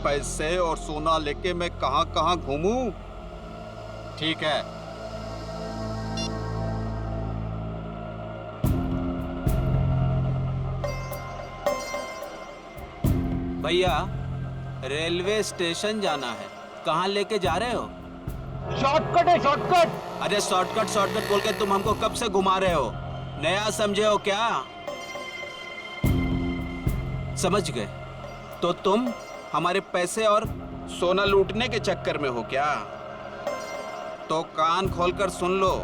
पैसे और सोना लेके मैं कहां कहां घूमूं? ठीक है, भैया रेलवे स्टेशन जाना है, कहाँ लेके जा रहे हो? शॉर्टकट है शॉर्टकट। अरे शॉर्टकट शॉर्टकट बोल के तुम हमको कब से घुमा रहे हो? नया समझे हो क्या? समझ गए? तो तुम हमारे पैसे और सोना लूटने के चक्कर में हो क्या? तो कान खोलकर सुन लो,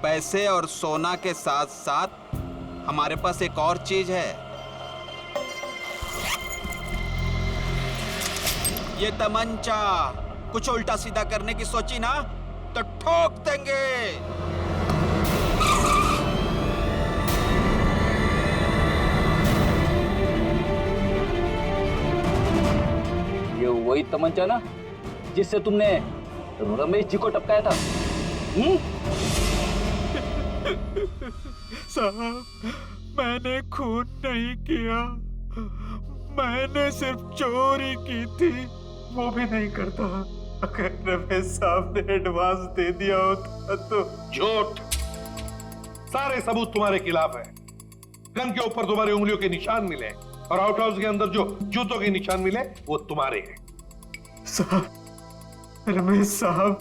पैसे और सोना के साथ साथ हमारे पास एक और चीज है। ये तमंचा। कुछ उल्टा सीधा करने की सोची ना तो ठोक देंगे। ये वही तमंचा ना जिससे तुमने रमेश जी को टपकाया था? साहब, मैंने खून नहीं किया, मैंने सिर्फ चोरी की थी, वो भी नहीं करता। अगर रमेश साहब ने एडवांस दे दिया होता तो। झूठ। सारे सबूत तुम्हारे खिलाफ है। गन के ऊपर तुम्हारी उंगलियों के निशान मिले और आउट हाउस के अंदर जो जूतों के निशान मिले वो तुम्हारे हैं। साहब, रमेश साहब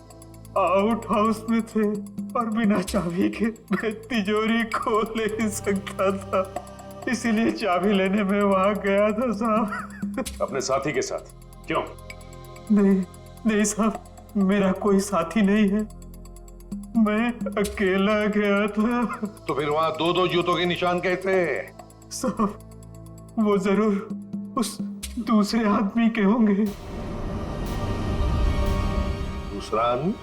आउट हाउस में थे और बिना चाबी के मैं तिजोरी खोल नहीं सकता था, इसीलिए चाबी लेने में वहां गया था साहब। अपने साथी के साथ? क्यों? नहीं साहब, मेरा कोई साथी नहीं है, मैं अकेला गया था। तो फिर वहां दो दो जूतों के निशान कैसे? साहब, वो जरूर उस दूसरे आदमी के होंगे। दूसरा आदमी?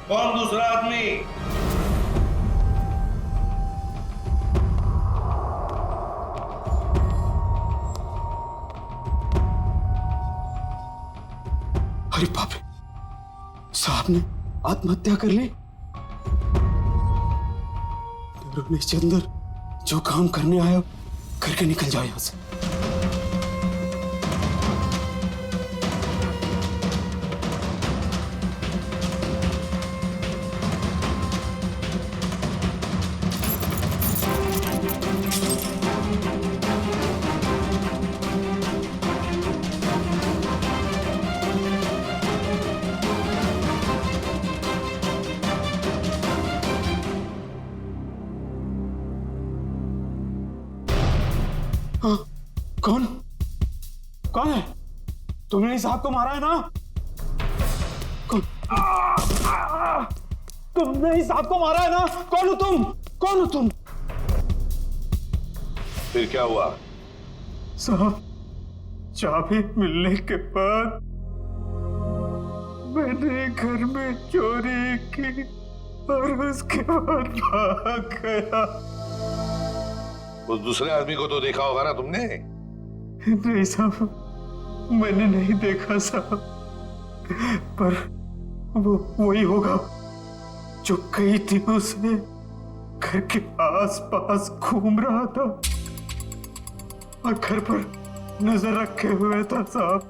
कौन दूसरा आदमी? अरे बाप रे, साहब ने आत्महत्या कर ली। रमेश चंद्र जो काम करने आया करके निकल जाओ यहां से। हाँ, कौन है? तुमने इस साहब को मारा है ना? कौन? तुमने इस साहब को मारा है ना? कौन हो तुम? कौन हो तुम? फिर क्या हुआ? साहब, चाबी मिलने के बाद मैंने घर में चोरी की और उसके बाद भाग गया। उस दूसरे आदमी को तो देखा होगा ना तुमने? नहीं साहब, मैंने नहीं देखा साहब, पर वो वही होगा जो कई दिनों से घर के आस-पास घूम रहा था और घर पर नजर रखे हुए था साहब।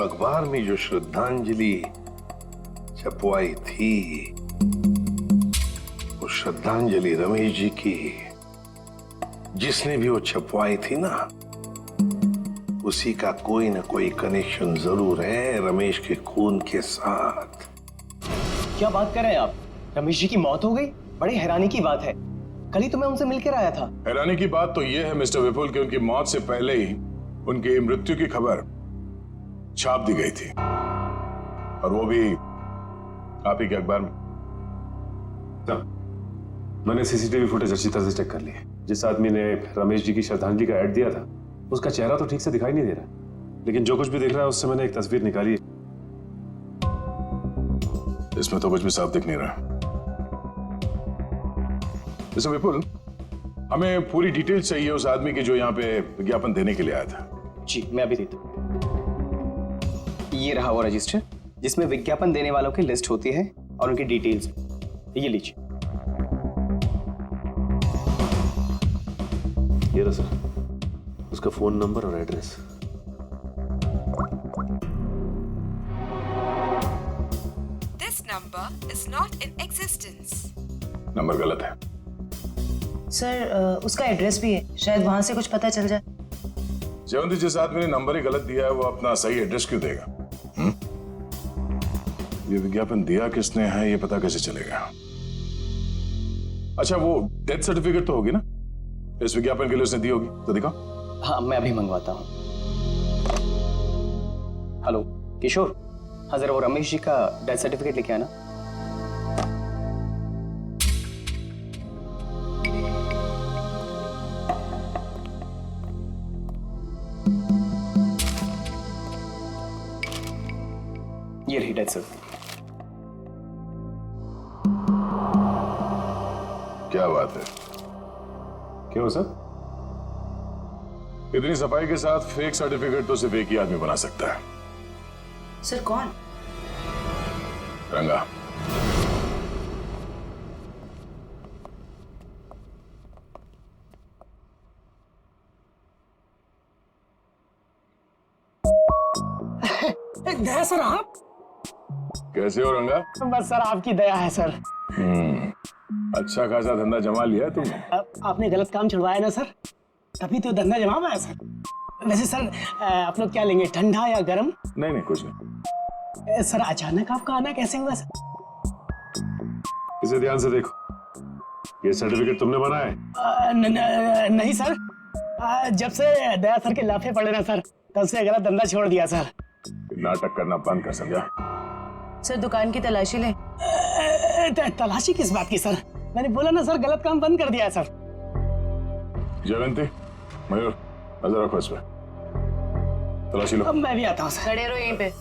अखबार में जो श्रद्धांजलि छपवाई थी, वो श्रद्धांजलि रमेश जी की, जिसने भी वो छपवाई थी ना, उसी का कोई ना कोई कनेक्शन जरूर है रमेश के खून के साथ। क्या बात कर रहे हैं आप? रमेश जी की मौत हो गई? बड़ी हैरानी की बात है, कल ही तो मैं उनसे मिलकर आया था। हैरानी की बात तो यह है मिस्टर विपुल कि उनकी मौत से पहले ही उनकी मृत्यु की खबर छाप दी गई थी, और वो भी आप ही के अखबार में। मैंने सीसीटीवी फुटेज अच्छी तरह से चेक कर ली है। जिस आदमी ने रमेश जी की श्रद्धांजलि का ऐड दिया था, उसका चेहरा तो ठीक से दिखाई नहीं दे रहा, लेकिन जो कुछ भी दिख रहा है उससे मैंने एक तस्वीर निकाली है। इसमें तो कुछ भी साफ दिख नहीं रहा। मिस्टर विपुल, हमें पूरी डिटेल चाहिए उस आदमी की जो यहाँ पे विज्ञापन देने के लिए आया था। जी, मैं अभी देता हूँ। ये रहा वो रजिस्टर जिसमें विज्ञापन देने वालों की लिस्ट होती है और उनकी डिटेल्स। ये लीजिए। ये रहा सर, उसका फोन नंबर और address. This number is not in existence. Number गलत है। सर उसका एड्रेस भी है, शायद वहां से कुछ पता चल जाए। जयवंती, जिस आदमी ने नंबर ही गलत दिया है वो अपना सही एड्रेस क्यों देगा? ये विज्ञापन दिया किसने है ये पता कैसे चलेगा? अच्छा, वो डेथ सर्टिफिकेट तो होगी ना इस विज्ञापन के लिए उसने दी होगी, तो दिखाओ। हाँ, मैं अभी मंगवाता हूँ। हेलो किशोर, हाँ जरा वो रमेश जी का डेथ सर्टिफिकेट लेके आना। ये रही डेथ सर्टिफिकेट। क्या बात है, क्यों सर? इतनी सफाई के साथ फेक सर्टिफिकेट तो सिर्फ एक ही आदमी बना सकता है। सर कौन? रंगा। दया सर, आप कैसे हो रंगा? बस सर आपकी दया है सर। अच्छा खासा धंधा जमा लिया है तुमने। आपने गलत काम छुड़वाया ना सर, तभी तो धंधा जमा पाया सर। वैसे सर आप लोग क्या लेंगे, ठंडा या गर्म? नहीं नहीं, कुछ नहीं। सर अचानक आपका आना कैसे हुआ सर? इसे ध्यान से देखो, ये सर्टिफिकेट तुमने बनाया है? नहीं सर, जब से दया सर के लाफे पड़े ना सर, तब से गलत धंधा छोड़ दिया सर। नाटक करना बंद कर, समझा? सर दुकान की तलाशी ले। तलाशी किस बात की सर? मैंने बोला ना सर, गलत काम बंद कर दिया है सर। जयवंती, मयूर, नजर रखो इस पे, तलाशी लो। अब मैं भी आता हूँ सर। खड़े रहो यहीं पे।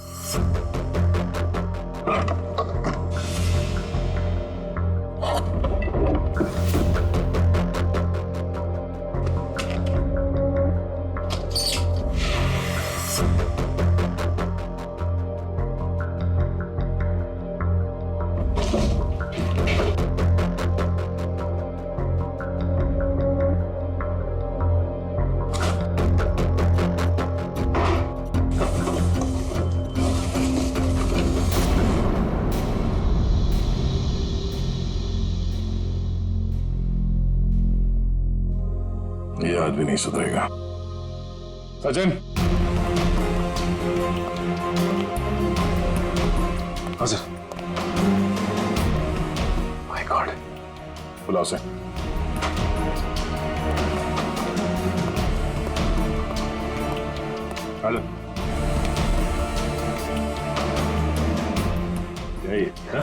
ये आदमी नहीं सुधरेगा। सचिन, हाँ सर। माय गॉड, बुलाओ से। हेलो, यही है?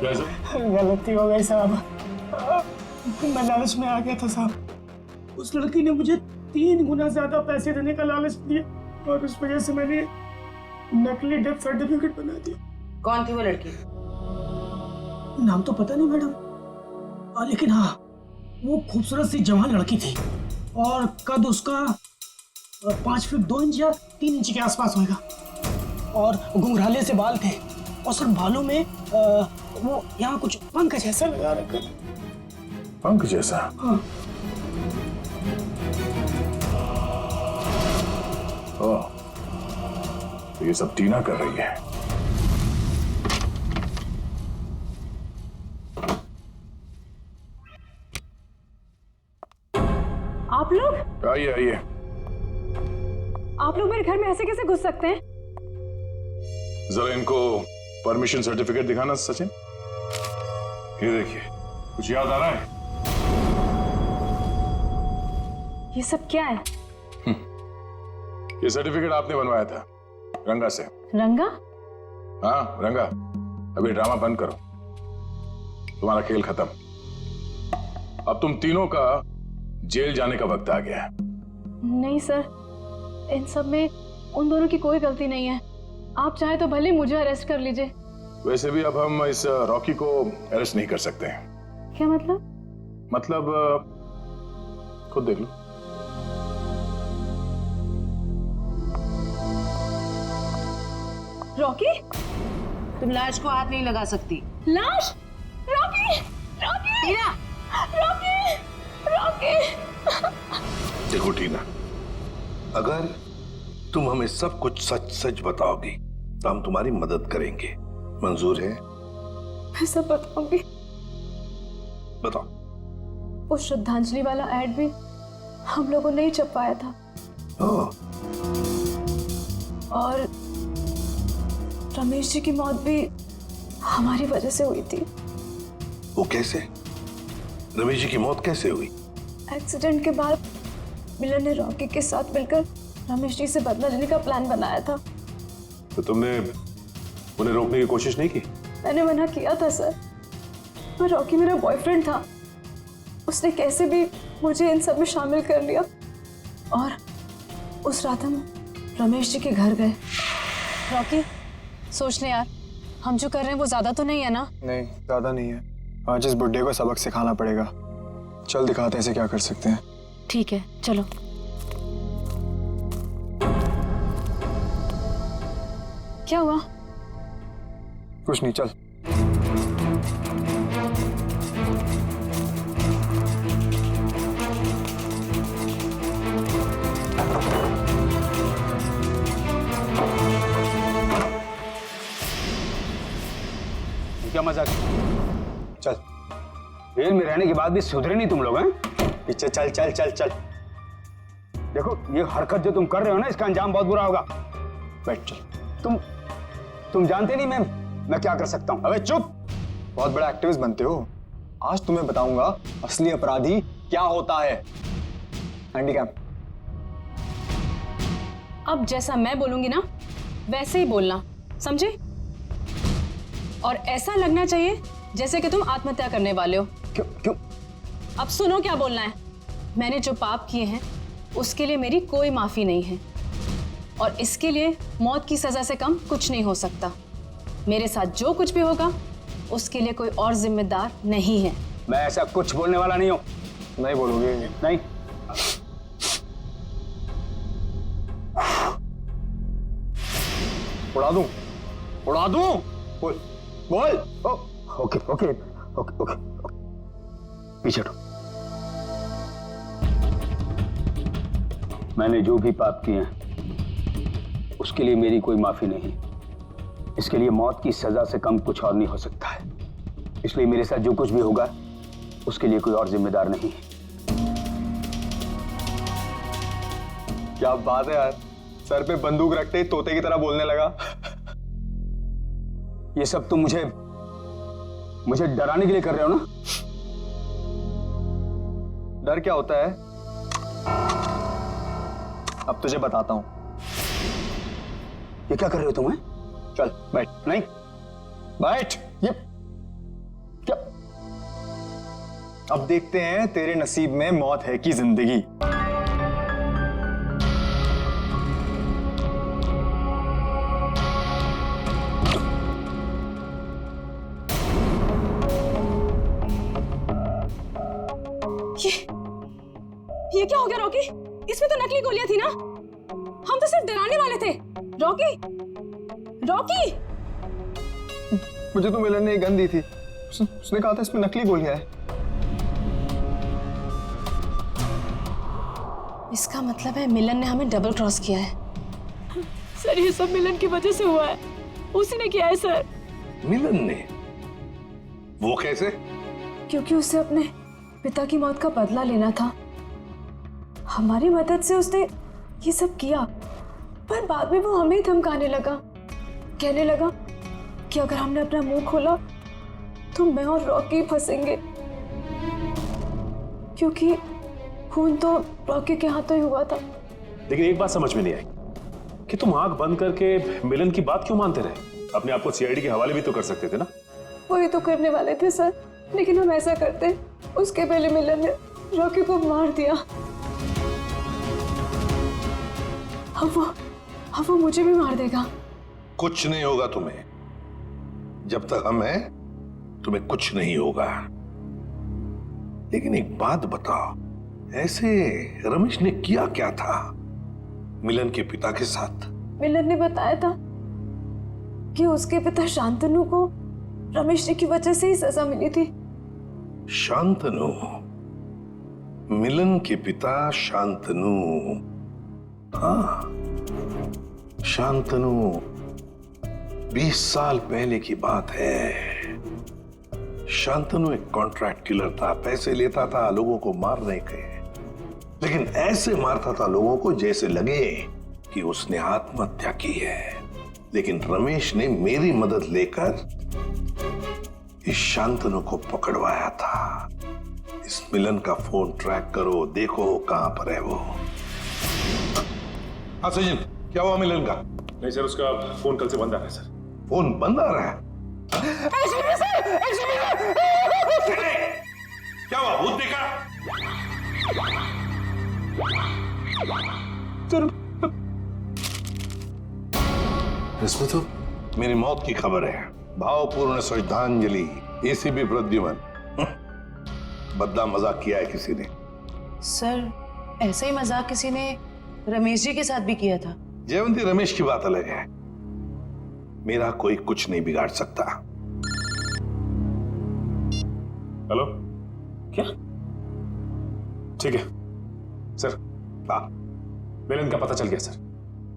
क्या सर? गलती हो गई साहब, मैं लालच में आ गया था साहब। उस लड़की ने मुझे 3 गुना ज्यादा पैसे देने का लालच दिया और उस वजह से मैंने नकली डेथ सर्टिफिकेट बना दिया। कौन थी वो लड़की? नाम तो पता नहीं मैडम, लेकिन हाँ वो खूबसूरत सी जवान लड़की थी और कद उसका 5 फीट 2 इंच या 3 इंच के आसपास होगा और घुंघराले से बाल थे और सर बालों में वो यहाँ कुछ पंख जैसा लगा रखा था। पंख जैसा? हाँ। तो ये सब टीना कर रही है। आप लोग? आइए आइए। आप लोग मेरे घर में ऐसे कैसे घुस सकते हैं? जरा इनको परमिशन सर्टिफिकेट दिखाना सचिन। ये देखिए, कुछ याद आ रहा है? ये सब क्या है? ये सर्टिफिकेट आपने बनवाया था रंगा से। रंगा? हाँ रंगा, अभी ड्रामा बंद करो, तुम्हारा खेल खत्म। अब तुम तीनों का जेल जाने का वक्त आ गया है। नहीं सर, इन सब में उन दोनों की कोई गलती नहीं है। आप चाहे तो भले मुझे अरेस्ट कर लीजिए। वैसे भी अब हम इस रॉकी को अरेस्ट नहीं कर सकते हैं। क्या मतलब? मतलब खुद देख लो। रॉकी? तुम लाश को हाथ नहीं लगा सकती। लाश? रॉकी! रॉकी! टीना! रॉकी! रॉकी! देखो टीना, अगर तुम हमें सब कुछ सच सच बताओगी तो हम तुम्हारी मदद करेंगे। मंजूर है? मैं सब बताऊंगी। बताओ। वो श्रद्धांजलि वाला एड भी हम लोगों ने ही छपवाया था। और रमेश जी की मौत भी हमारी वजह से हुई थी। वो कैसे? रमेश जी की मौत कैसे हुई? एक्सीडेंट के बाद मिलन ने रॉकी के साथ मिलकर रमेश जी से बदला लेने का प्लान बनाया था। तो तुमने उन्हें रोकने की कोशिश नहीं की? मैंने मना किया था सर, पर रॉकी मेरा बॉयफ्रेंड था। उसने कैसे भी मुझे इन सब में शामिल कर लिया और उस रात हम रमेश जी के घर गए। रॉकी, सोच ले यार, हम जो कर रहे हैं वो ज्यादा तो नहीं है ना? नहीं, ज्यादा नहीं है। आज इस बुड्ढे को सबक सिखाना पड़ेगा। चल दिखाते हैं इसे क्या कर सकते हैं। ठीक है, चलो। क्या हुआ? कुछ नहीं, चल। क्या मजाक? चल। जेल में रहने के बाद भी सुधरे नहीं तुम लोग हैं? पीछे चल चल चल चल। देखो, ये हरकत जो तुम कर रहे हो ना, इसका अंजाम बहुत बुरा होगा। बैठ चल। तुम जानते नहीं मैं क्या कर सकता हूं। अबे चुप! बहुत बड़ा एक्टिविस्ट बनते हो। आज तुम्हें बताऊंगा असली अपराधी क्या होता है। हैंडीकैम। अब जैसा मैं बोलूंगी ना वैसे ही बोलना, समझे? और ऐसा लगना चाहिए जैसे कि तुम आत्महत्या करने वाले हो। क्यों? अब सुनो क्या बोलना है। मैंने जो पाप किए हैं उसके लिए मेरी कोई माफी नहीं है, और इसके लिए मौत की सजा से कम कुछ नहीं हो सकता। मेरे साथ जो कुछ भी होगा उसके लिए कोई और जिम्मेदार नहीं है। मैं ऐसा कुछ बोलने वाला नहीं हूं। नहीं बोलोगे? नहीं। उड़ा दूं? उड़ा दूं? बोल बोल। ओके ओके ओके ओके, पीछे हटो। मैंने जो भी पाप किए हैं उसके लिए मेरी कोई माफी नहीं। इसके लिए मौत की सजा से कम कुछ और नहीं हो सकता है। इसलिए मेरे साथ जो कुछ भी होगा उसके लिए कोई और जिम्मेदार नहीं है। क्या बात है यार, सर पे बंदूक रखते ही तोते की तरह बोलने लगा। ये सब तुम मुझे डराने के लिए कर रहे हो ना? डर क्या होता है अब तुझे बताता हूं। ये क्या कर रहे हो तुम? चल बैठ। नहीं बैठ। ये क्या? अब देखते हैं तेरे नसीब में मौत है कि जिंदगी। ये क्या हो गया रॉकी? इसमें तो नकली गोलियां थी ना? हम तो सिर्फ डराने वाले थे। Rocky, Rocky! मुझे तो मिलन ने एक गन दी थी। उसने कहा था इसमें नकली गोलियां हैं। इसका मतलब है मिलन ने हमें डबल क्रॉस किया है। सर, ये सब मिलन की वजह से हुआ है। उसी ने किया है सर। मिलन ने? वो कैसे? क्योंकि उसे अपने पिता की मौत का बदला लेना था। हमारी मदद से उसने ये सब किया, पर बाद में वो हमें ही धमकाने लगा। कहने लगा कि अगर हमने अपना मुंह खोला तो मैं और रॉकी फंसेंगे, क्योंकि खून तो रॉकी के हाथों ही हुआ था। लेकिन एक बात समझ में नहीं आई कि तुम आंख बंद करके मिलन की बात क्यों मानते रहे? अपने आप को सीआईडी के हवाले भी तो कर सकते थे ना? वही तो करने वाले थे सर, लेकिन हम ऐसा करते उसके पहले मिलन ने रॉकी को मार दिया। अब वो मुझे भी मार देगा। कुछ नहीं होगा तुम्हें। जब तक हम हैं तुम्हें कुछ नहीं होगा। लेकिन एक बात बताओ, ऐसे रमेश ने किया क्या था मिलन के पिता के साथ? मिलन ने बताया था कि उसके पिता शांतनु को रमेश जी की वजह से ही सजा मिली थी। शांतनु? मिलन के पिता शांतनु। हाँ, शांतनु 20 साल पहले की बात है। शांतनु एक कॉन्ट्रैक्ट किलर था, पैसे लेता था लोगों को मारने के, लेकिन ऐसे मारता था लोगों को जैसे लगे कि उसने आत्महत्या की है। लेकिन रमेश ने मेरी मदद लेकर इस शांतनु को पकड़वाया था। इस मिलन का फोन ट्रैक करो, देखो कहां पर है वो। हाँ सचिन, क्या हुआ मिलन का? नहीं सर, उसका फोन कल से बंद आ रहा है सर। फोन बंद आ रहा है? क्या हुआ, भूत देखा? इसमें तो मेरी मौत की खबर है। भावपूर्ण श्रद्धांजलि, एसीपी प्रद्युमन। बदला मजाक किया है किसी ने। सर, ऐसा ही मजाक किसी ने रमेश जी के साथ भी किया था। जयवंती, रमेश की बात अलग है। मेरा कोई कुछ नहीं बिगाड़ सकता। हेलो, क्या? ठीक है सर। हाँ, मिलन का पता चल गया सर।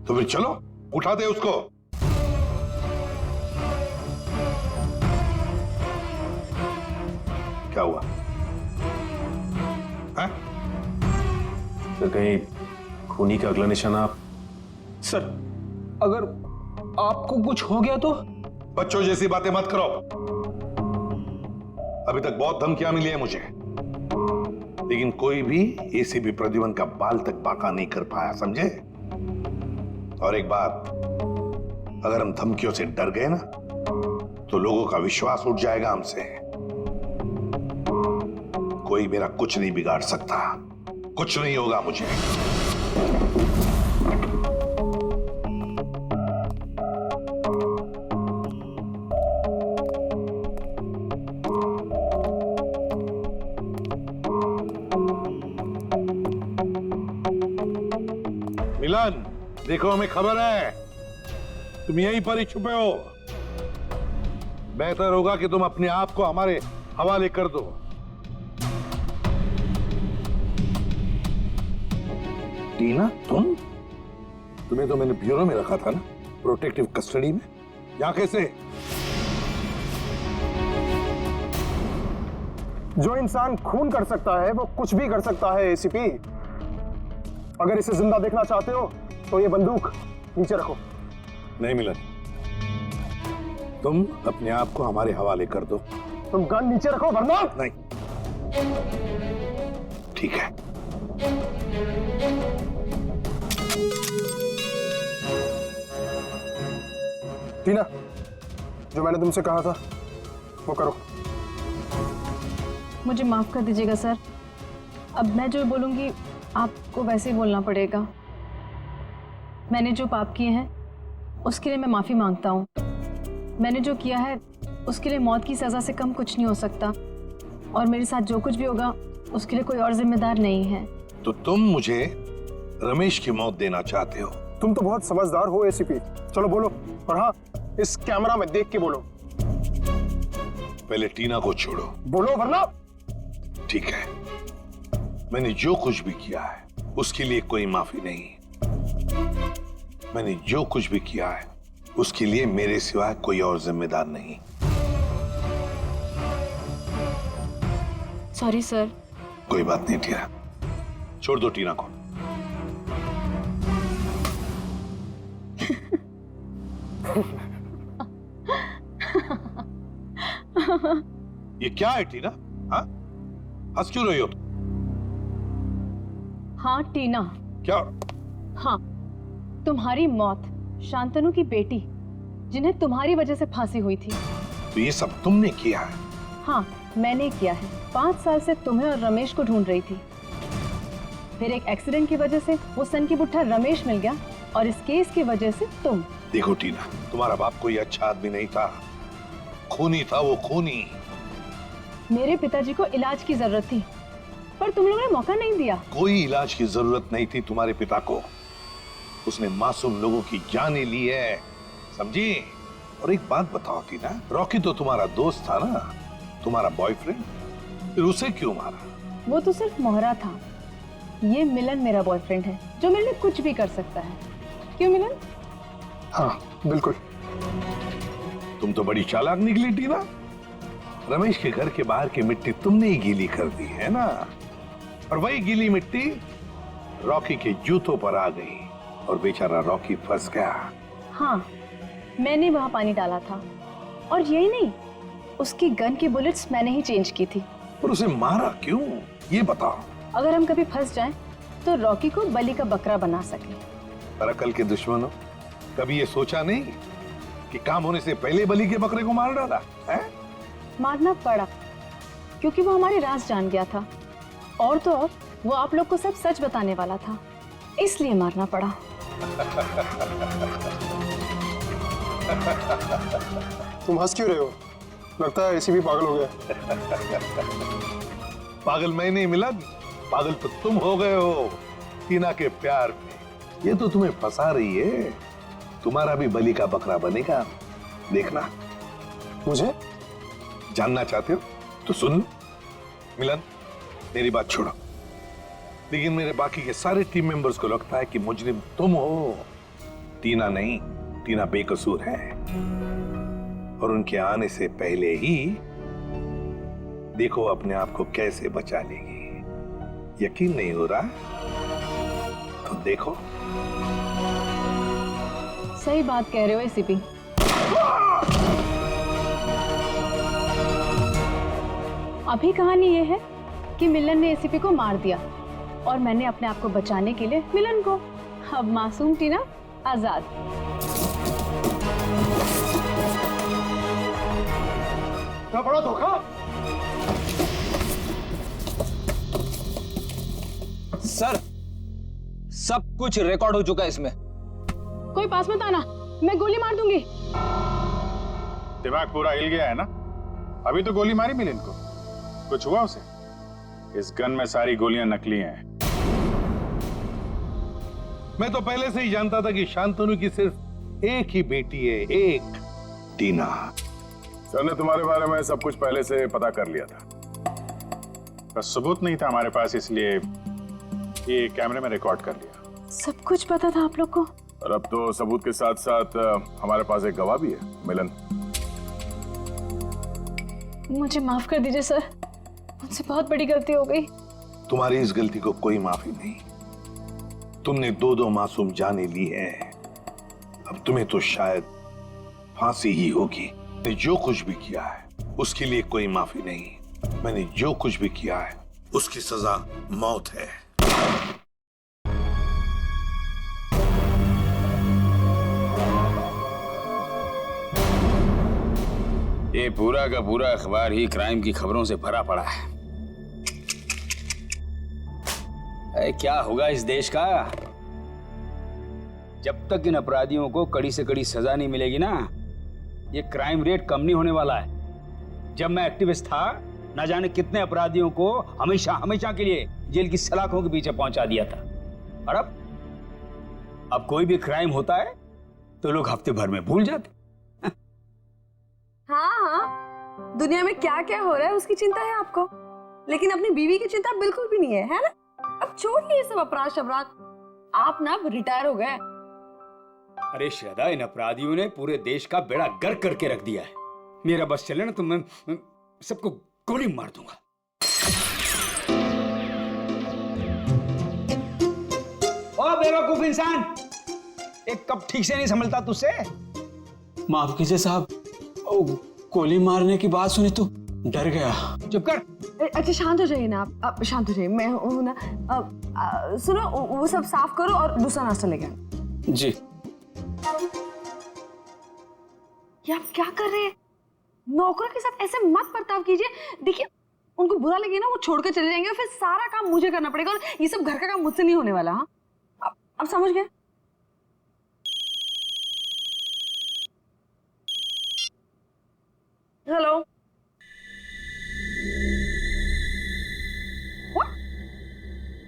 तो फिर चलो, उठा दे उसको। क्या हुआ? है? सर, कहीं खूनी का अगला निशाना? सर, अगर आपको कुछ हो गया तो? बच्चों जैसी बातें मत करो। अभी तक बहुत धमकियां मिली है मुझे, लेकिन कोई भी एसीपी प्रद्युमन का बाल तक बांका नहीं कर पाया, समझे? और एक बात, अगर हम धमकियों से डर गए ना, तो लोगों का विश्वास उठ जाएगा हमसे। कोई मेरा कुछ नहीं बिगाड़ सकता, कुछ नहीं होगा मुझे। मिलन, देखो हमें खबर है तुम यहीं पर ही छुपे हो। बेहतर होगा कि तुम अपने आप को हमारे हवाले कर दो। टीना, तुम्हें तो मैंने ब्यूरो में रखा था ना, प्रोटेक्टिव कस्टडी में। यहां कैसे? जो इंसान खून कर सकता है वो कुछ भी कर सकता है एसीपी। अगर इसे जिंदा देखना चाहते हो तो ये बंदूक नीचे रखो। नहीं मिलन, तुम अपने आप को हमारे हवाले कर दो। तुम गन नीचे रखो वरना। नहीं, ठीक है। टीना, जो मैंने तुमसे कहा था वो करो। मुझे माफ कर दीजिएगा सर, अब मैं जो बोलूंगी आपको वैसे ही बोलना पड़ेगा। मैंने जो पाप किए हैं उसके लिए मैं माफी मांगता हूँ। मैंने जो किया है उसके लिए मौत की सजा से कम कुछ नहीं हो सकता, और मेरे साथ जो कुछ भी होगा उसके लिए कोई और जिम्मेदार नहीं है। तो तुम मुझे रमेश की मौत देना चाहते हो? तुम तो बहुत समझदार हो एसीपी। चलो बोलो, और हाँ, इस कैमरा में देख के बोलो। पहले टीना को छोड़ो। बोलो वरना। ठीक है, मैंने जो कुछ भी किया है उसके लिए कोई माफी नहीं। मैंने जो कुछ भी किया है उसके लिए मेरे सिवाय कोई और जिम्मेदार नहीं। Sorry sir. कोई बात नहीं टीना, छोड़ दो टीना को। ये क्या है टीना? हाँ, हंस क्यों रही हो तुम? हाँ टीना। क्या? हाँ, तुम्हारी मौत शांतनु की बेटी, जिन्हें तुम्हारी वजह से फांसी हुई थी। तो ये सब तुमने किया है? हाँ, मैंने किया है। 5 साल से तुम्हें और रमेश को ढूंढ रही थी। फिर एक एक्सीडेंट की वजह से वो सन की बुट्ठा रमेश मिल गया, और इस केस की वजह से तुम। देखो टीना, तुम्हारा बाप कोई अच्छा आदमी नहीं था, खूनी था वो, खूनी। मेरे पिताजी को इलाज की जरूरत थी, पर तुम लोगों ने मौका नहीं दिया। कोई इलाज की जरूरत नहीं थी तुम्हारे पिता को। उसने मासूम लोगों की जानें ली है, समझी? और एक बात बताओ टीना, रॉकी तो तुम्हारा दोस्त था ना, तुम्हारा बॉयफ्रेंड, फिर उसे क्यों मारा? वो तो सिर्फ मोहरा था। ये मिलन मेरा बॉयफ्रेंड है जो मेरे लिए कुछ भी कर सकता है। क्यों मिलन? हाँ बिल्कुल। तुम तो बड़ी चालाक निकली टीना। रमेश के घर के बाहर की मिट्टी तुमने ही गीली कर दी है ना, और वही गीली मिट्टी रॉकी के जूतों पर आ गई और बेचारा रॉकी फंस गया। हाँ, मैंने वहां पानी डाला था, और यही नहीं, उसकी गन की बुलेट्स मैंने ही चेंज की थी। और उसे मारा क्यों, ये बताओ। अगर हम कभी फंस जाएं, तो रॉकी को बलि का बकरा बना सके। पर अकल के दुश्मनों, कभी ये सोचा नहीं कि काम होने से पहले बलि के बकरे को मार डाला है? मारना पड़ा क्योंकि वो हमारे राज जान गया था, और तो और वो आप लोग को सब सच बताने वाला था, इसलिए मारना पड़ा। तुम हंस क्यों रहे हो? लगता है एसीपी पागल हो गया। पागल मैं नहीं मिलन, पागल तो तुम हो गए हो टीना के प्यार में। ये तो तुम्हें फंसा रही है। तुम्हारा भी बलि का बकरा बनेगा, देखना। मुझे जानना चाहते हो तो सुन लो। मिलन, मेरी बात छोड़ो, लेकिन मेरे बाकी के सारे टीम मेंबर्स को लगता है कि मुजरिम तुम हो, टीना नहीं। टीना बेकसूर है, और उनके आने से पहले ही देखो अपने आप को कैसे बचा लेगी। यकीन नहीं हो रहा तो देखो। सही बात कह रहे हो एसीपी। अभी कहानी ये है कि मिलन ने एसीपी को मार दिया, और मैंने अपने आप को बचाने के लिए मिलन को। अब मासूम टीना आजाद। क्या बड़ा धोखा। सर, सब कुछ रिकॉर्ड हो चुका है इसमें। कोई पास मत आना, मैं गोली मार दूंगी। दिमाग पूरा हिल गया है ना? अभी तो गोली मारी मिलन को, कुछ हुआ उसे? इस गन में सारी गोलियां नकली हैं। मैं तो पहले से ही जानता था कि शांतनु की सिर्फ एक ही बेटी है, एक, टीना। सर ने तुम्हारे बारे में सब कुछ पहले से पता कर लिया था, बस सबूत नहीं था हमारे पास, इसलिए ये कैमरे में रिकॉर्ड कर लिया। सब कुछ पता था आप लोग को? और अब तो सबूत के साथ साथ हमारे पास एक गवाह भी है, मिलन। मुझे माफ कर दीजिए सर, मुझसे बहुत बड़ी गलती हो गई। तुम्हारी इस गलती को कोई माफी नहीं। तुमने दो मासूम जाने ली है, अब तुम्हें तो शायद फांसी ही होगी। मैंने जो कुछ भी किया है उसके लिए कोई माफी नहीं। मैंने जो कुछ भी किया है उसकी सजा मौत है। ये पूरा का पूरा अखबार ही क्राइम की खबरों से भरा पड़ा है। क्या होगा इस देश का जब तक इन अपराधियों को कड़ी से कड़ी सजा नहीं मिलेगी ना? ये क्राइम रेट कम नहीं होने वाला है। जब मैं एक्टिविस्ट था, ना जाने कितने अपराधियों को हमेशा हमेशा के लिए जेल की सलाखों के पीछे पहुंचा दिया था, और अब कोई भी क्राइम होता है तो लोग हफ्ते भर में भूल जाते। हाँ, दुनिया में क्या क्या हो रहा है उसकी चिंता है आपको, लेकिन अपनी बीवी की चिंता बिल्कुल भी नहीं है ना? अब छोड़िए ये सब अपराध शबराध, आप ना रिटायर हो गए। अरे श्रद्धा, इन अपराधियों ने पूरे देश का बेड़ा गर्क करके रख दिया है। मेरा बस चले ना तो मैं सबको गोली मार दूंगा। ओ बेवकूफ इंसान, एक कप ठीक से नहीं संभलता तुझसे? माफ कीजिए साहब, गोली मारने की बात सुनी तो डर गया। चुप कर। अच्छा शांत हो जाइए ना आप शांत हो जाइए। मैं हूं ना। सुनो, वो सब साफ करो और दूसरा नाश्ता लेके आना। जी। ये आप क्या कर रहे हैं? नौकर के साथ ऐसे मत बर्ताव कीजिए। देखिए, उनको बुरा लगे ना, वो छोड़ कर चले जाएंगे, फिर सारा काम मुझे करना पड़ेगा, और ये सब घर का काम मुझसे नहीं होने वाला। हाँ, अब समझ गए? हेलो,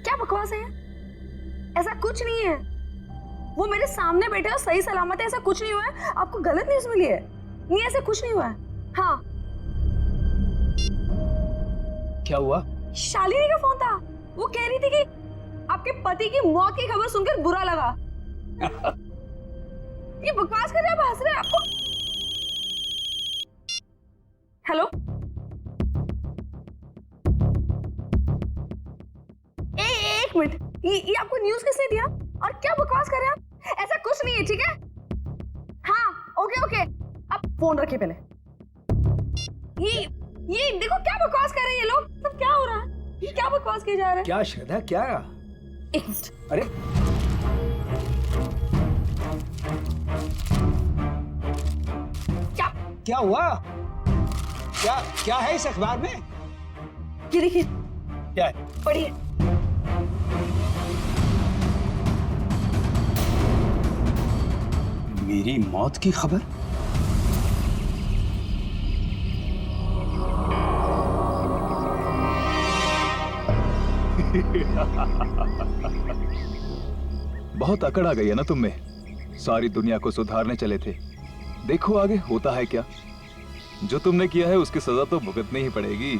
क्या बकवास है? ऐसा कुछ नहीं है, वो मेरे सामने बैठे और सही सलामत है, ऐसा कुछ नहीं हुआ है। आपको गलत न्यूज़ मिली है? नहीं, ऐसा कुछ नहीं हुआ है। हाँ, क्या हुआ? शालिनी का फोन था। वो कह रही थी कि आपके पति की मौत की खबर सुनकर बुरा लगा। ये बकवास कर रहे हैं, आप हंस रहे हैं। आपको हेलो, एक मिनट, ये आपको न्यूज़ किसने दिया और क्या बकवास कर रहे हैं आप? ऐसा कुछ नहीं है, ठीक है? हाँ, ओके ओके, आप फोन रखिए पहले। ये देखो क्या बकवास कर रहे हैं ये लोग। सब क्या हो रहा है? ये क्या बकवास किए जा रहे हैं? क्या श्रद्धा, क्या? एक मिनट। अरे क्या हुआ? क्या है इस अखबार में? ये देखिए। क्या है? पढ़िए। मेरी मौत की खबर? बहुत अकड़ आ गई है ना तुम में। सारी दुनिया को सुधारने चले थे, देखो आगे होता है क्या। जो तुमने किया है उसकी सजा तो भुगतनी ही पड़ेगी।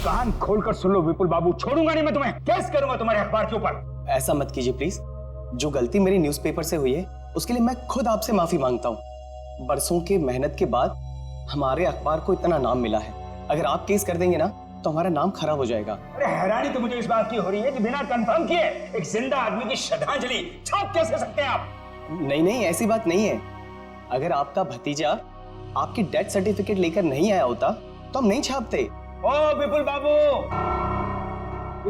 कान खोलकर सुन लो विपुल बाबू, छोड़ूंगा नहीं मैं तुम्हें। केस करूंगा तुम्हारे अखबार के ऊपर। ऐसा मत कीजिए प्लीज। जो गलती मेरी न्यूज़पेपर से हुई है उसके लिए मैं खुद आपसे माफी मांगता हूँ। बरसों के मेहनत के बाद हमारे अखबार को इतना नाम मिला है। अगर आप केस कर देंगे ना तो हमारा नाम खराब हो जाएगा। अरे हैरानी तो मुझे इस बात की हो रही है कि बिना कंफर्म किए एक जिंदा आदमी की श्रद्धांजलि छाप कैसे सकते हैं आप? नहीं, ऐसी बात नहीं है। अगर आपका भतीजा आपकी डेथ सर्टिफिकेट लेकर नहीं आया होता तो हम नहीं छापते। ओ विपुल बाबू,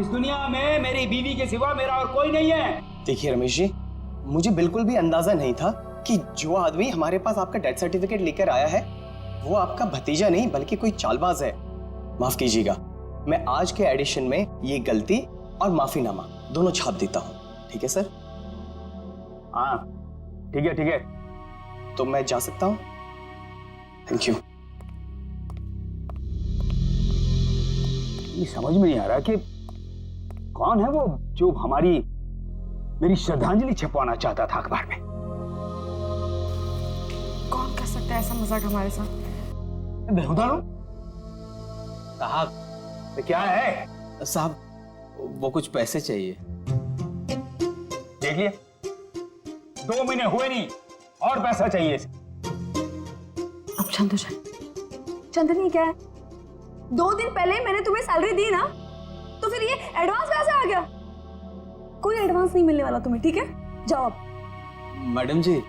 इस दुनिया में मेरी बीवी के सिवा मेरा और कोई नहीं है। देखिए रमेश जी, मुझे बिल्कुल भी अंदाजा नहीं था कि जो आदमी हमारे पास आपका डेथ सर्टिफिकेट लेकर आया है वो आपका भतीजा नहीं बल्कि कोई चालबाज है। माफ कीजिएगा, मैं आज के एडिशन में ये गलती और माफीनामा दोनों छाप देता हूँ। ठीक है सर? हाँ ठीक है। तो मैं जा सकता हूँ? Thank you. ये समझ में नहीं आ रहा कि कौन है वो जो मेरी श्रद्धांजलि छपवाना चाहता था अखबार में। कौन कर सकता है ऐसा मजाक हमारे साथ? बेहुदा लोग। साहब तो क्या है? साहब, वो कुछ पैसे चाहिए। देख लिया, 2 महीने हुए नहीं और पैसा चाहिए इसे। अब शांत हो जाए। चंदनी क्या है, 2 दिन पहले मैंने तुम्हें सैलरी दी ना, तो फिर ये एडवांस कैसे आ गया? कोई एडवांस नहीं मिलने वाला तुम्हें, ठीक है? जाओ अब। मैडम जी,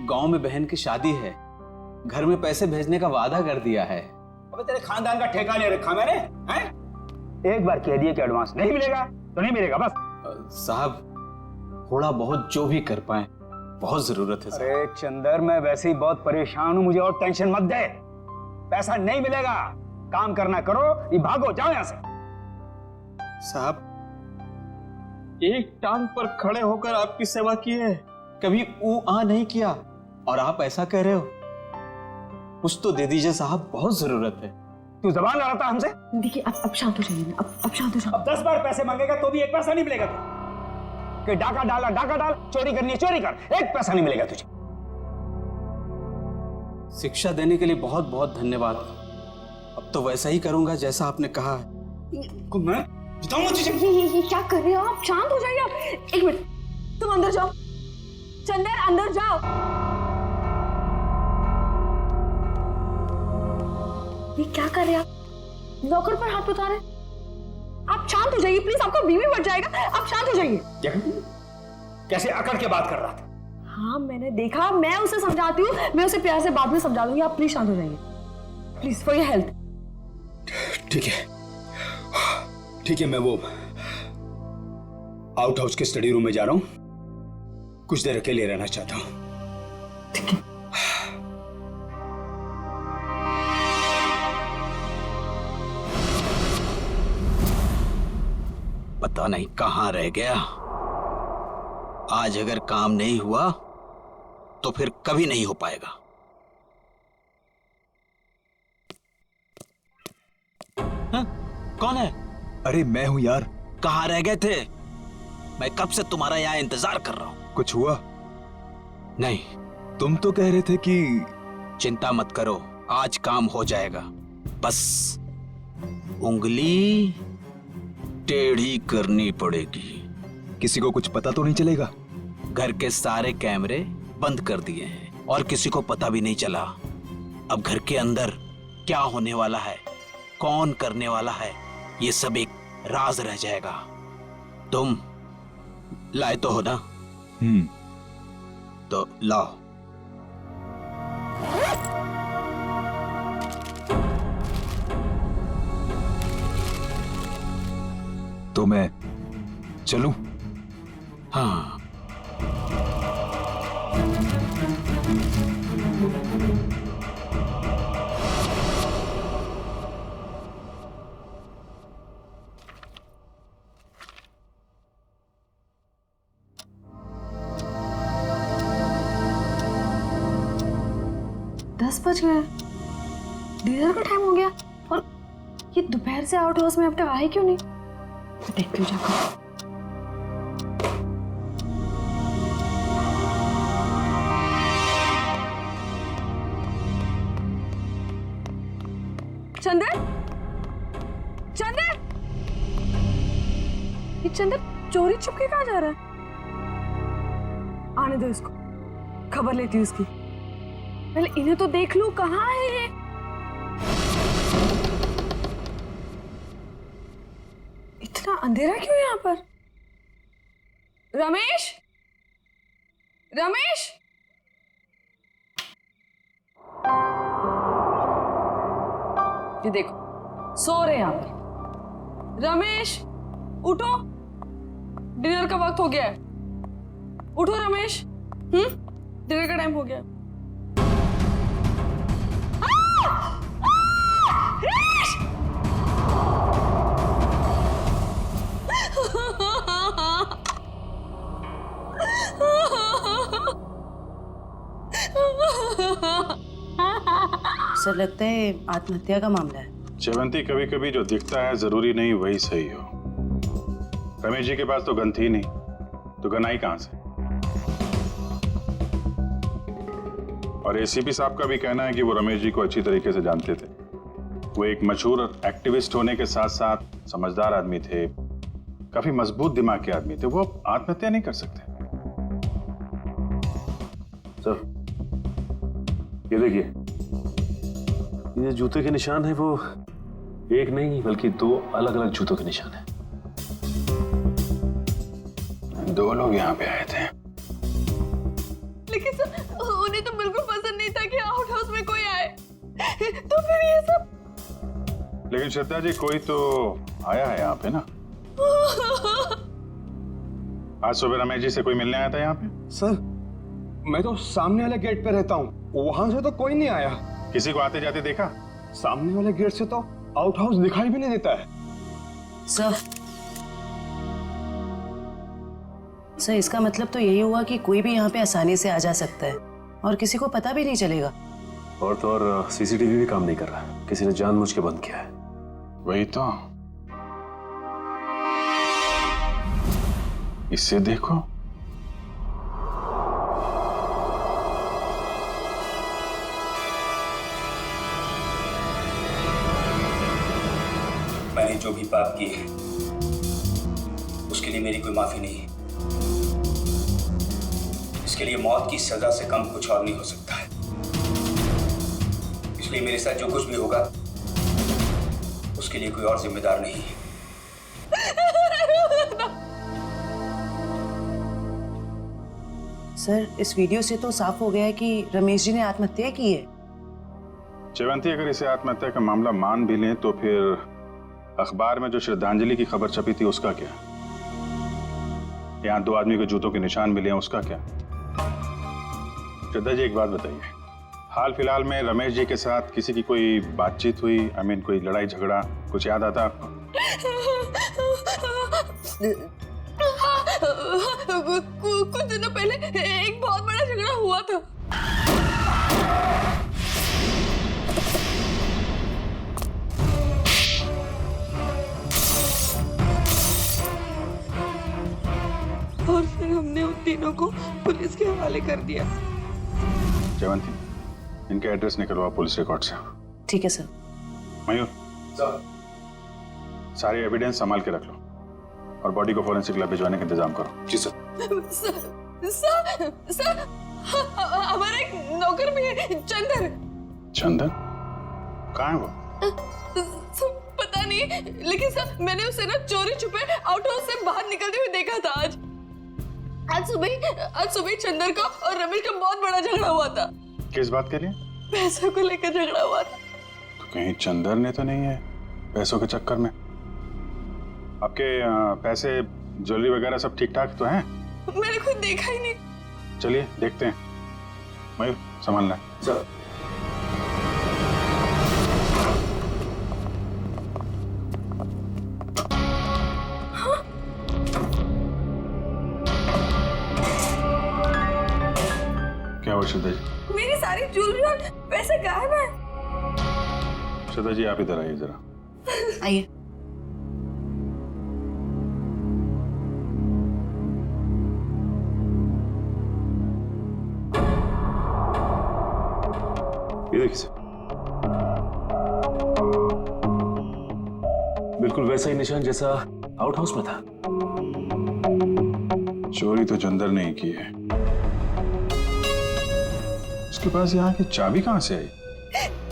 गांव में बहन की शादी है, घर में पैसे भेजने का वादा कर दिया है। अबे तेरे खानदान का ठेका ले रखा मैंने, हैं? एक बार कह दिया कि एडवांस नहीं मिलेगा तो नहीं मिलेगा बस। साहब, थोड़ा बहुत जो भी कर पाए, बहुत जरूरत है। अरे चंदर, मैं वैसे ही बहुत परेशान हूं, मुझे और टेंशन मत दे। पैसा नहीं मिलेगा, काम करना करो, ये भागो, जाओ यहां से। साहब, एक टांग पर खड़े होकर आपकी सेवा की है, कभी ऊ आ नहीं किया, और आप ऐसा कह रहे हो? कुछ तो दे दीजिए साहब, बहुत जरूरत है। तू जबान लड़ाता हमसे? देखिए अब शांत हो जाइए, अब शांत हो जाइए। अब 10 बार पैसे मांगेगा तो भी एक पैसा नहीं मिलेगा कि डाका डाल, चोरी करनी है चोरी कर, एक पैसा नहीं मिलेगा तुझे। शिक्षा देने के लिए बहुत बहुत धन्यवाद। अब तो वैसा ही करूंगा जैसा आपने कहा है। मैं बताऊंगा तुझे। ये क्या कर रहे हो आप? शांत हो जाइए आप। एक मिनट, तुम अंदर जाओ। चंदर, अंदर जाओ। ये क्या कर रहे हैं आप? नौकर पर हाथ उठा रहे हैं। आप शांत हो जाइए प्लीज, आपका बीवी मर जाएगा। आप शांत हो जाइए। कैसे अकड़ के बात कर रहा था? हाँ मैंने देखा, मैं उसे समझाती हूँ, मैं उसे प्यार से बाद में समझा दूंगी। आप प्लीज शांत हो जाइए, प्लीज, फॉर योर हेल्थ। ठीक है, मैं वो आउट हाउस के स्टडी रूम में जा रहा हूं, कुछ देर अकेले रहना चाहता हूं। पता नहीं कहां रह गया। आज अगर काम नहीं हुआ तो फिर कभी नहीं हो पाएगा। हाँ? कौन है? अरे मैं हूं यार। कहां रह गए थे? मैं कब से तुम्हारा यहां इंतजार कर रहा हूं। कुछ हुआ? नहीं। तुम तो कह रहे थे कि चिंता मत करो, आज काम हो जाएगा। बस उंगली टेढ़ी करनी पड़ेगी। किसी को कुछ पता तो नहीं चलेगा? घर के सारे कैमरे बंद कर दिए हैं और किसी को पता भी नहीं चला। अब घर के अंदर क्या होने वाला है, कौन करने वाला है, ये सब एक राज रह जाएगा। तुम लाए तो हो ना? तो लाओ। तो मैं चलूं? हाँ। बज गए, डिनर का टाइम हो गया और ये दोपहर से आउट हाउस में अब तक आए क्यों नहीं? देखती हूँ जाकर। चंदर, चंदर, ये चंदर चोरी छुपके कहाँ जा रहा है? आने दो इसको, खबर लेती हूँ इसकी। पहले इन्हें तो देख लूं, कहाँ है ये? इतना अंधेरा क्यों यहाँ पर? रमेश, रमेश, ये देखो सो रहे हैं यहाँ पर। रमेश उठो, डिनर का वक्त हो गया है। उठो रमेश, डिनर का टाइम हो गया है। सर लगता है आत्महत्या का मामला है। च्यवंती, कभी कभी जो दिखता है जरूरी नहीं वही सही हो। रमेश जी के पास तो गन थी नहीं, तो गन आई कहां से? और एसीपी साहब का भी कहना है कि वो रमेश जी को अच्छी तरीके से जानते थे। वो एक मशहूर एक्टिविस्ट होने के साथ साथ समझदार आदमी थे, काफी मजबूत दिमाग के आदमी थे। वो आत्महत्या नहीं कर सकते। सर ये देखिए, ये जूते के निशान है वो एक नहीं बल्कि दो अलग अलग जूतों के निशान है। दो लोग यहाँ पे आए थे। लेकिन सर उन्हें तो बिल्कुल पसंद नहीं था कि आउट हाउस में कोई आए, तो फिर ये सब। लेकिन श्रद्धा जी, कोई तो आया है यहाँ पे ना? आज सुबह रमेश जी से कोई मिलने आया था यहाँ पे? सर मैं तो सामने वाले गेट पे रहता हूँ, वहां से तो कोई नहीं आया। किसी को आते जाते देखा? सामने वाले गेट से तो आउट हाउस दिखाई भी नहीं देता है। सर इसका मतलब तो यही हुआ कि कोई भी यहाँ पे आसानी से आ जा सकता है और किसी को पता भी नहीं चलेगा। और तो और सीसीटीवी भी काम नहीं कर रहा, किसी ने जानबूझ के बंद किया है। वही तो, इससे देखो। मैंने जो भी पाप किए हैं उसके लिए मेरी कोई माफी नहीं है। इसके लिए मौत की सजा से कम कुछ और नहीं हो सकता है। इसलिए मेरे साथ जो कुछ भी होगा उसके लिए कोई और जिम्मेदार नहीं है। सर इस वीडियो से तो साफ हो गया है कि रमेश जी ने आत्महत्या की है। च्यवंती, अगर इसे आत्महत्या का मामला मान भी लें तो फिर अखबार में जो श्रद्धांजलि की खबर छपी थी उसका क्या? यहाँ दो आदमी के जूतों के निशान मिले हैं, उसका क्या? श्रद्धा जी एक बात बताइए, हाल फिलहाल में रमेश जी के साथ किसी की कोई बातचीत हुई? कोई लड़ाई झगड़ा कुछ याद आता आपको? कुछ दिनों पहले एक बहुत बड़ा झगड़ा हुआ था। और फिर हमने उन तीनों को पुलिस के हवाले कर दिया। च्यवंती, इनके एड्रेस निकलवा पुलिस रिकॉर्ड से। ठीक है सर। मयूर, सारे एविडेंस संभाल के रख लो और बॉडी को फॉरेंसिक लैब भिजवाने का इंतजाम करो। जी सर। सर हमारा एक नौकर भी है, चंदन। चंदन कहाँ है वो? पता नहीं, लेकिन सर मैंने उसे ना चोरी छुपे आउट हाउस से बाहर निकलते हुए देखा था। आज सुबह चंदन का और रमेश का बहुत बड़ा झगड़ा हुआ था। किस बात के लिए? पैसों को लेकर झगड़ा हुआ था। तो कहीं चंदन ने तो नहीं है पैसों के चक्कर में? आपके पैसे ज्वेलरी वगैरह सब ठीक ठाक तो हैं? मैंने खुद देखा ही नहीं। चलिए देखते हैं। मयूर संभालना सर। क्या हुआ श्रद्धा जी? मेरी सारी ज्वेलरी और पैसे गायब हैं। श्रद्धा जी आप इधर आइए जरा। आइए। ये देखिए सर, बिल्कुल वैसा ही निशान जैसा आउट हाउस में था। चोरी तो चंदर ने ही की है। उसके पास यहाँ की चाबी कहाँ से आई?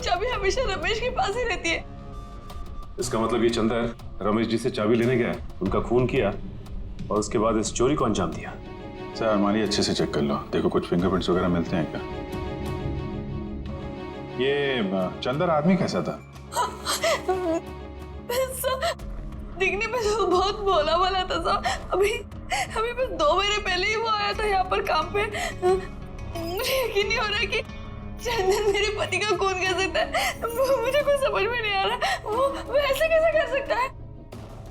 चाबी हमेशा रमेश के पास ही रहती है। इसका मतलब ये चंदर रमेश जी से चाबी लेने गया, उनका खून किया और उसके बाद इस चोरी को अंजाम दिया। सर अलमारी अच्छे से चेक कर लो, देखो कुछ फिंगरप्रिंट्स वगैरह मिलते हैं क्या? ये चंदर आदमी कैसा था? दिखने में तो बहुत भोला वाला था सर। अभी बस 2 महीने पहले ही वो आया था यहाँ पर काम पे। मुझे यकीन नहीं हो रहा कि चंदन मेरे पति का खून कर सकता है। मुझे कुछ समझ में नहीं आ रहा, वो ऐसे कैसे कर सकता है?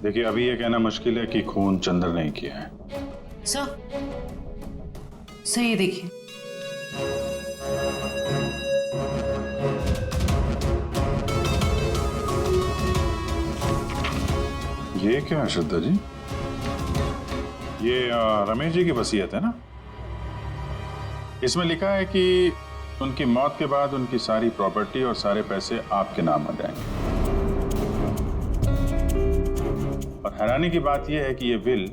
देखिए अभी ये कहना मुश्किल है कि खून चंदर ने किया है। सर ये देखिए। ये क्या है श्रद्धा जी? ये रमेश जी की वसीयत है ना? इसमें लिखा है कि उनकी मौत के बाद उनकी सारी प्रॉपर्टी और सारे पैसे आपके नाम आ जाएंगे। और हैरानी की बात यह है कि ये विल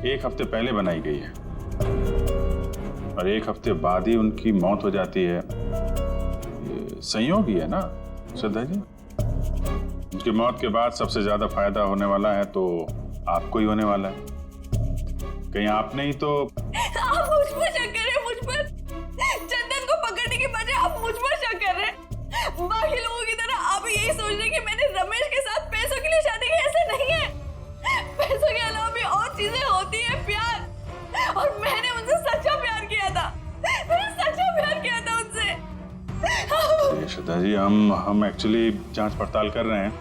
1 हफ्ते पहले बनाई गई है और 1 हफ्ते बाद ही उनकी मौत हो जाती है। ये संयोग ही है ना श्रद्धा जी? उनकी मौत के बाद सबसे ज्यादा फायदा होने वाला है तो आपको ही होने वाला है। कहीं आपने ही तो। आप मुझ पर शक कर रहे हैं, मुझ पर। चंदन को पकड़ने के बजाय आप मुझ पर शक कर रहे हैं। बाकी लोगों की तरह आप यही सोच रहे हैं कि मैंने रमेश के साथ पैसों के लिए शादी की। ऐसे नहीं है। पैसों के अलावा भी और चीजें होती है, प्यार। और मैंने उनसे सच्चा प्यार किया था। मैंने सच्चा प्यार किया था उनसे। श्रद्धा जी हम एक्चुअली जांच पड़ताल कर रहे हैं।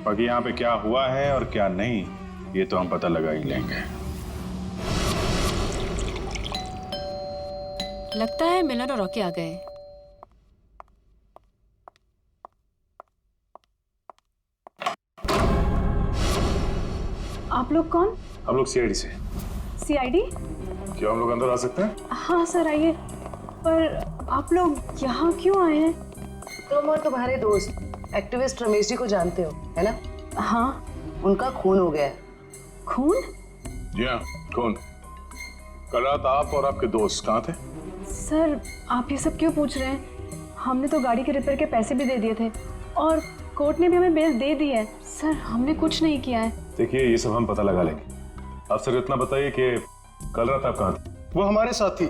बाकी यहाँ पे क्या हुआ है और क्या नहीं ये तो हम पता लगा ही लेंगे। लगता है मिलन और रॉकी आ गए। आप लोग कौन? हम लोग सीआईडी से। सीआईडी? क्या हम लोग अंदर आ सकते हैं? हाँ सर आइए। पर आप लोग यहाँ क्यों आए हैं? तुम और तुम्हारे दोस्त एक्टिविस्ट रमेश जी को जानते हो, है ना? हाँ। उनका खून हो गया है। खून? जी हाँ, खून। कल रात आप और आपके दोस्त कहाँ थे? सर आप ये सब क्यों पूछ रहे हैं? हमने तो गाड़ी के रिपेयर के पैसे भी दे दिए थे और कोर्ट ने भी हमें बेल दे दी है। सर हमने कुछ नहीं किया है। देखिए ये सब हम पता लगा लेंगे। आप सर इतना बताइए कि कल रात आप कहाँ थे? वो हमारे साथ थी।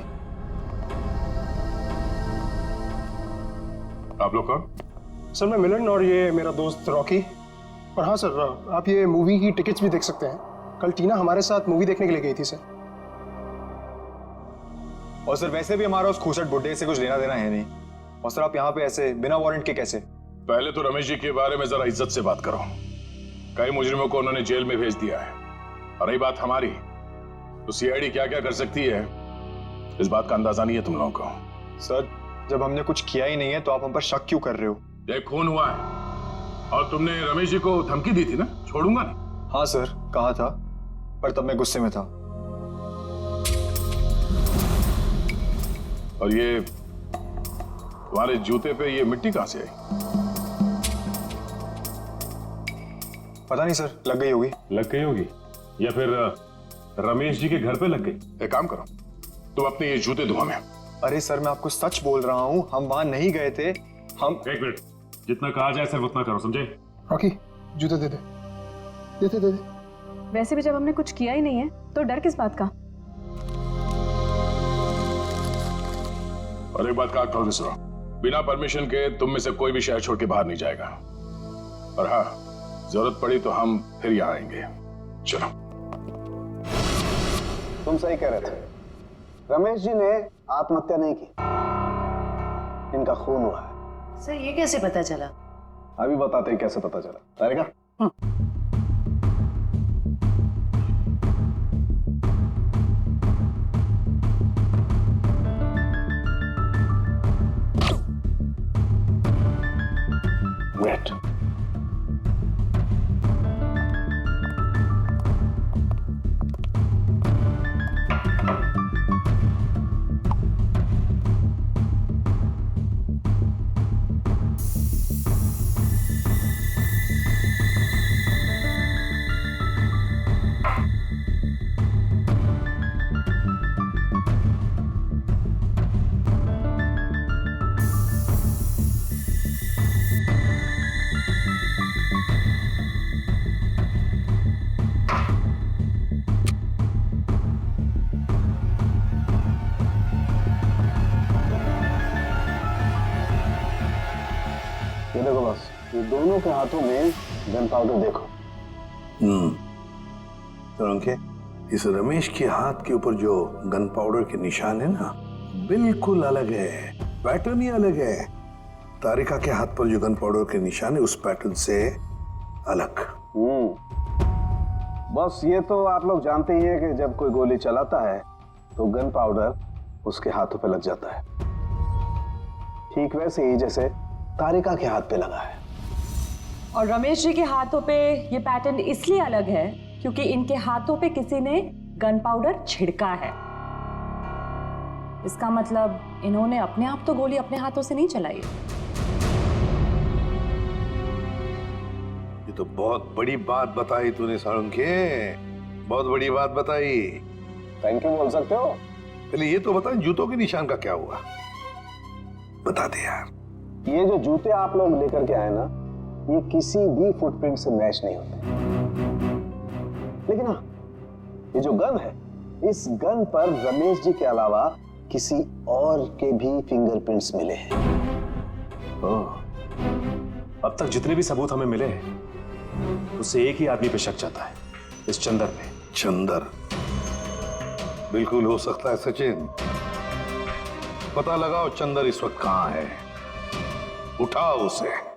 आप लोग कौन? सर मैं मिलन और ये मेरा दोस्त रॉकी। और हाँ सर आप ये मूवी की टिकट्स भी देख सकते हैं। कल टीना हमारे साथ मूवी देखने के लिए गई थी सर। और सर वैसे भी हमारा उस खूसट बुड्ढे से कुछ लेना देना है नहीं। और सर आप यहाँ पे ऐसे बिना वारंट के कैसे? पहले तो रमेश जी के बारे में जरा इज्जत से बात करो। कई मुजरिमों को उन्होंने जेल में भेज दिया है। और रही बात हमारी, तो सीआईडी क्या क्या कर सकती है इस बात का अंदाजा नहीं है तुम लोगों को। सर जब हमने कुछ किया ही नहीं है तो आप हम पर शक क्यों कर रहे हो? एक खून हुआ है और तुमने रमेश जी को धमकी दी थी ना, छोड़ूंगा नहीं। हाँ सर कहा था, पर तब मैं गुस्से में था। और ये तुम्हारे जूते पे ये मिट्टी कहां से आई? पता नहीं सर, लग गई होगी। लग गई होगी या फिर रमेश जी के घर पे लग गई। एक काम करो, तुम अपने ये जूते धो में। अरे सर, मैं आपको सच बोल रहा हूँ, हम वहां नहीं गए थे। हम एक मिनट, जितना कहा जाए सिर्फ उतना करो, समझे? रॉकी, जूते दे दे, दे दे। वैसे भी जब हमने कुछ किया ही नहीं है तो डर किस बात का? और एक बात काट खोल के सुनो, बिना परमिशन के तुम में से कोई भी शहर छोड़ के बाहर नहीं जाएगा। और हाँ, जरूरत पड़ी तो हम फिर यहाँ आएंगे। चलो। तुम सही कह रहे थे, रमेश जी ने आत्महत्या नहीं की, इनका खून हुआ है। सर ये कैसे पता चला? अभी बताते हैं कैसे पता चला। तारिका, वेट। ये देखो बस, ये दोनों के हाथों में गन पाउडर देखो। तो इस रमेश के हाथ के ऊपर जो गन पाउडर के निशान है ना, बिल्कुल अलग है, पैटर्न ही अलग है। तारिका के हाथ पर जो गन पाउडर के निशान है उस पैटर्न से अलग। बस ये तो आप लोग जानते ही हैं कि जब कोई गोली चलाता है तो गन पाउडर उसके हाथों पे लग जाता है, ठीक वैसे ही जैसे तारिका के हाथ पे लगा है। और रमेश जी के हाथों पे ये पैटर्न इसलिए अलग है क्योंकि इनके हाथों पे किसी ने गन पाउडर छिड़का है। इसका मतलब इन्होंने अपने आप तो गोली अपने हाथों से नहीं चलाई। ये तो बहुत बड़ी बात बताई तूने साळुंखे, बहुत बड़ी बात बताई। थैंक यू बोल सकते हो। पहले ये तो बता, जूतों के निशान का क्या हुआ? बता दे यार। ये जो जूते आप लोग लेकर के आए ना, ये किसी भी फुटप्रिंट से मैच नहीं होते, लेकिन हाँ, ये जो गन है, इस गन पर रमेश जी के अलावा किसी और के भी फिंगरप्रिंट्स मिले हैं। अब तक जितने भी सबूत हमें मिले हैं उससे एक ही आदमी पे शक जाता है, इस चंदर पे। चंदर बिल्कुल हो सकता है सचिन। पता लगाओ चंदर इस वक्त कहां है, उठाओ उसे।